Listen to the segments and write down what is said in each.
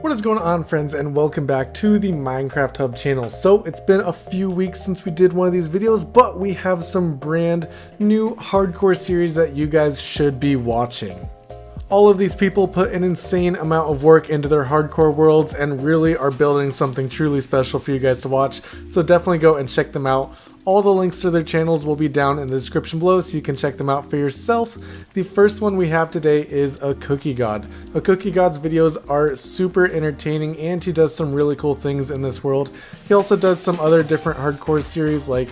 What is going on, friends, and welcome back to the Minecraft Hub channel. So it's been a few weeks since we did one of these videos, but we have some brand new hardcore series that you guys should be watching. All of these people put an insane amount of work into their hardcore worlds and really are building something truly special for you guys to watch, so definitely go and check them out. All the links to their channels will be down in the description below so you can check them out for yourself. The first one we have today is a Cookie God. A Cookie God's videos are super entertaining and he does some really cool things in this world. He also does some other different hardcore series like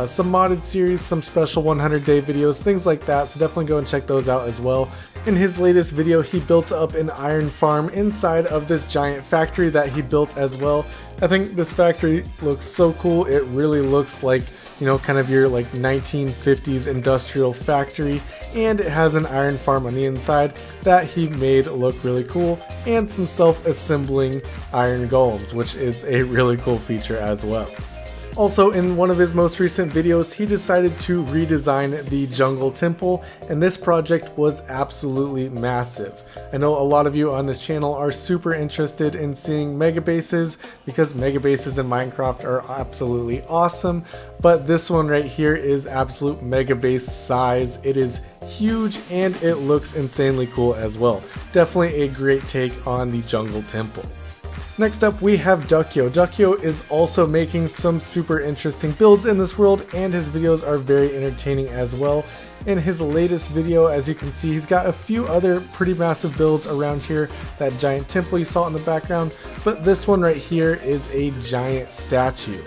some modded series, some special 100-day videos, things like that, so definitely go and check those out as well. In his latest video, he built up an iron farm inside of this giant factory that he built as well. I think this factory looks so cool. It really looks like, you know, kind of your like 1950s industrial factory, and it has an iron farm on the inside that he made look really cool, and some self-assembling iron golems, which is a really cool feature as well. Also, in one of his most recent videos, he decided to redesign the jungle temple, and this project was absolutely massive. I know a lot of you on this channel are super interested in seeing mega bases because mega bases in Minecraft are absolutely awesome, but this one right here is absolute mega base size. It is huge and it looks insanely cool as well. Definitely a great take on the jungle temple. Next up, we have Duckyo. Duckyo is also making some super interesting builds in this world, and his videos are very entertaining as well. In his latest video, as you can see, he's got a few other pretty massive builds around here. That giant temple you saw in the background, but this one right here is a giant statue.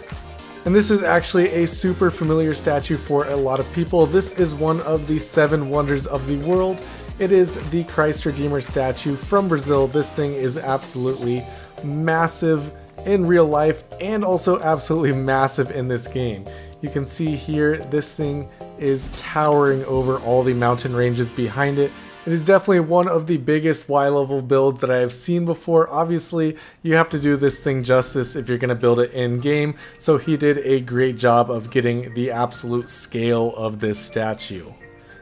And this is actually a super familiar statue for a lot of people. This is one of the 7 wonders of the world. It is the Christ Redeemer statue from Brazil. This thing is absolutely massive in real life and also absolutely massive in this game. You can see here this thing is towering over all the mountain ranges behind it. It is definitely one of the biggest Y-level builds that I have seen before. Obviously, you have to do this thing justice if you're going to build it in game, so he did a great job of getting the absolute scale of this statue.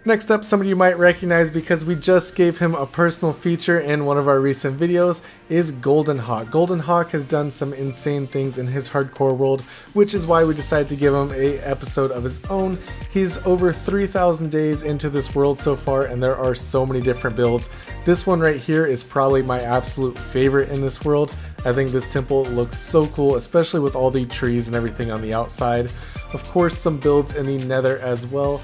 Next up, somebody you might recognize because we just gave him a personal feature in one of our recent videos, is goldenhawk. Goldenhawk has done some insane things in his hardcore world, which is why we decided to give him an episode of his own. He's over 3,000 days into this world so far, and there are so many different builds. This one right here is probably my absolute favorite in this world. I think this temple looks so cool, especially with all the trees and everything on the outside. Of course, some builds in the nether as well.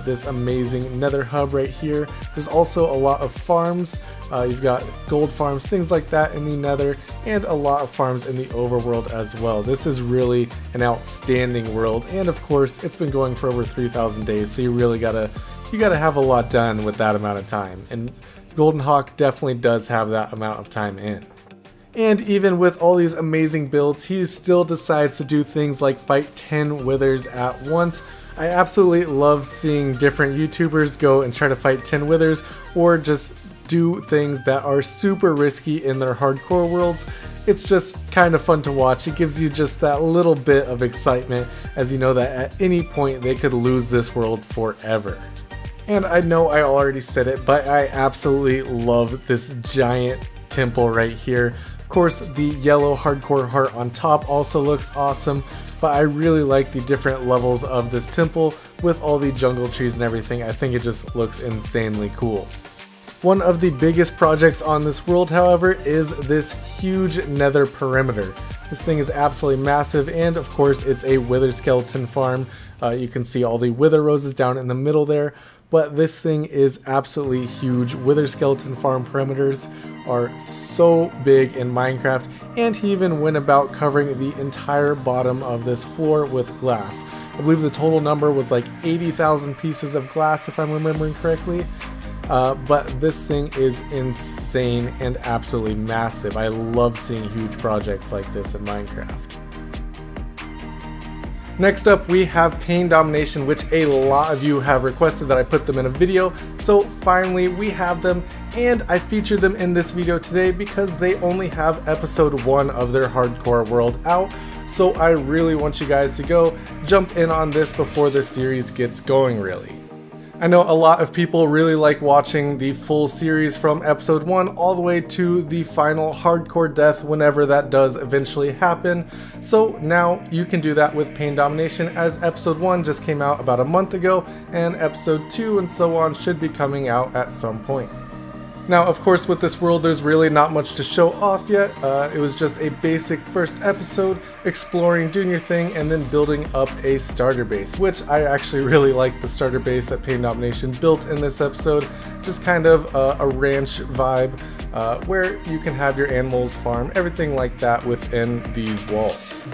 This amazing nether hub right here. There's also a lot of farms. You've got gold farms, things like that in the nether, and a lot of farms in the overworld as well. This is really an outstanding world, and of course, it's been going for over 3,000 days, so you really gotta have a lot done with that amount of time. And goldenhawk definitely does have that amount of time in. And even with all these amazing builds, he still decides to do things like fight 10 withers at once. I absolutely love seeing different YouTubers go and try to fight 10 withers, or just do things that are super risky in their hardcore worlds. It's just kind of fun to watch. It gives you just that little bit of excitement, as you know that at any point they could lose this world forever. And I know I already said it, but I absolutely love this giant temple right here. Of course, the yellow hardcore heart on top also looks awesome, but I really like the different levels of this temple with all the jungle trees and everything. I think it just looks insanely cool. One of the biggest projects on this world, however, is this huge nether perimeter. This thing is absolutely massive, and of course it's a wither skeleton farm. You can see all the wither roses down in the middle there, but this thing is absolutely huge. Wither skeleton farm perimeters are so big in Minecraft, and he even went about covering the entire bottom of this floor with glass. I believe the total number was like 80,000 pieces of glass, if I'm remembering correctly. But this thing is insane and absolutely massive. I love seeing huge projects like this in Minecraft. Next up, we have Pain Domination, which a lot of you have requested that I put them in a video, so finally we have them, and I featured them in this video today because they only have episode 1 of their hardcore world out, so I really want you guys to go jump in on this before the series gets going, really. I know a lot of people really like watching the full series from episode 1 all the way to the final hardcore death whenever that does eventually happen. So now you can do that with Pain Domination, as episode 1 just came out about a month ago and episode 2 and so on should be coming out at some point. Now, of course, with this world, there's really not much to show off yet. It was just a basic first episode, exploring, doing your thing, and then building up a starter base, which I actually really like the starter base that Pain Domination built in this episode. Just kind of a ranch vibe, where you can have your animals farm, everything like that within these walls.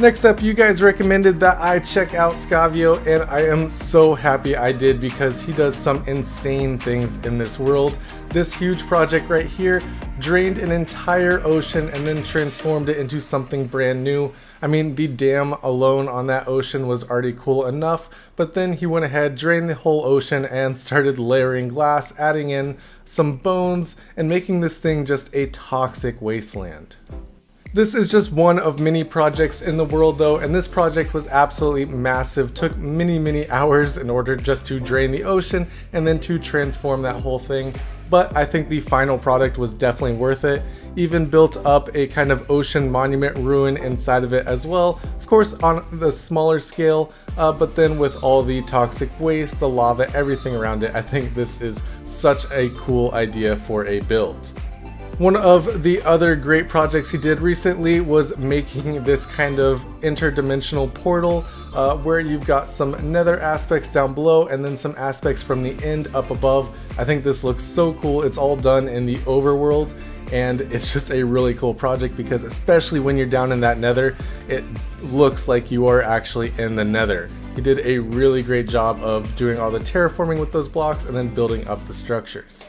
Next up, you guys recommended that I check out Skavio, and I am so happy I did because he does some insane things in this world. This huge project right here drained an entire ocean and then transformed it into something brand new. I mean, the dam alone on that ocean was already cool enough, but then he went ahead, drained the whole ocean, and started layering glass, adding in some bones, and making this thing just a toxic wasteland. This is just one of many projects in the world though, and this project was absolutely massive. Took many hours in order just to drain the ocean and then to transform that whole thing. But I think the final product was definitely worth it. Even built up a kind of ocean monument ruin inside of it as well. Of course on the smaller scale, but then with all the toxic waste, the lava, everything around it, I think this is such a cool idea for a build. One of the other great projects he did recently was making this kind of interdimensional portal where you've got some nether aspects down below and then some aspects from the end up above. I think this looks so cool. It's all done in the overworld, and it's just a really cool project because especially when you're down in that nether, it looks like you are actually in the nether. He did a really great job of doing all the terraforming with those blocks and then building up the structures.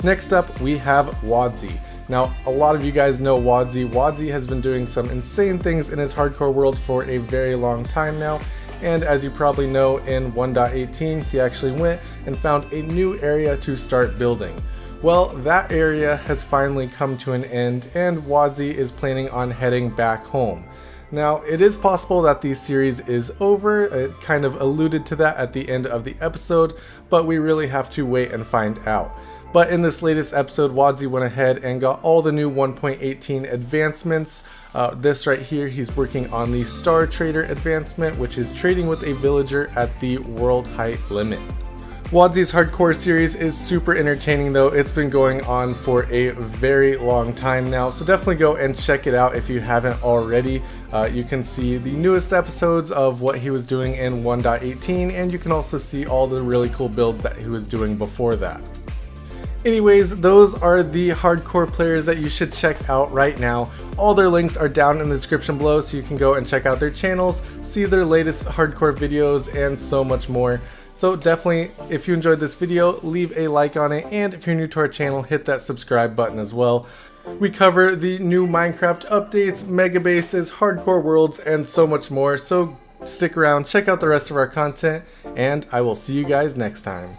Next up, we have Wadzee. Now, a lot of you guys know Wadzee. Wadzee has been doing some insane things in his hardcore world for a very long time now. And as you probably know, in 1.18, he actually went and found a new area to start building. Well, that area has finally come to an end, and Wadzee is planning on heading back home. Now, it is possible that the series is over. It kind of alluded to that at the end of the episode, but we really have to wait and find out. But in this latest episode, Wadzee went ahead and got all the new 1.18 advancements. This right here, he's working on the Star Trader advancement, which is trading with a villager at the world height limit. Wadzee's hardcore series is super entertaining though. It's been going on for a very long time now, so definitely go and check it out if you haven't already. You can see the newest episodes of what he was doing in 1.18, and you can also see all the really cool builds that he was doing before that. Anyways, those are the hardcore players that you should check out right now. All their links are down in the description below, so you can go and check out their channels, see their latest hardcore videos, and so much more. So definitely, if you enjoyed this video, leave a like on it, and if you're new to our channel, hit that subscribe button as well. We cover the new Minecraft updates, mega bases, hardcore worlds, and so much more, so stick around, check out the rest of our content, and I will see you guys next time.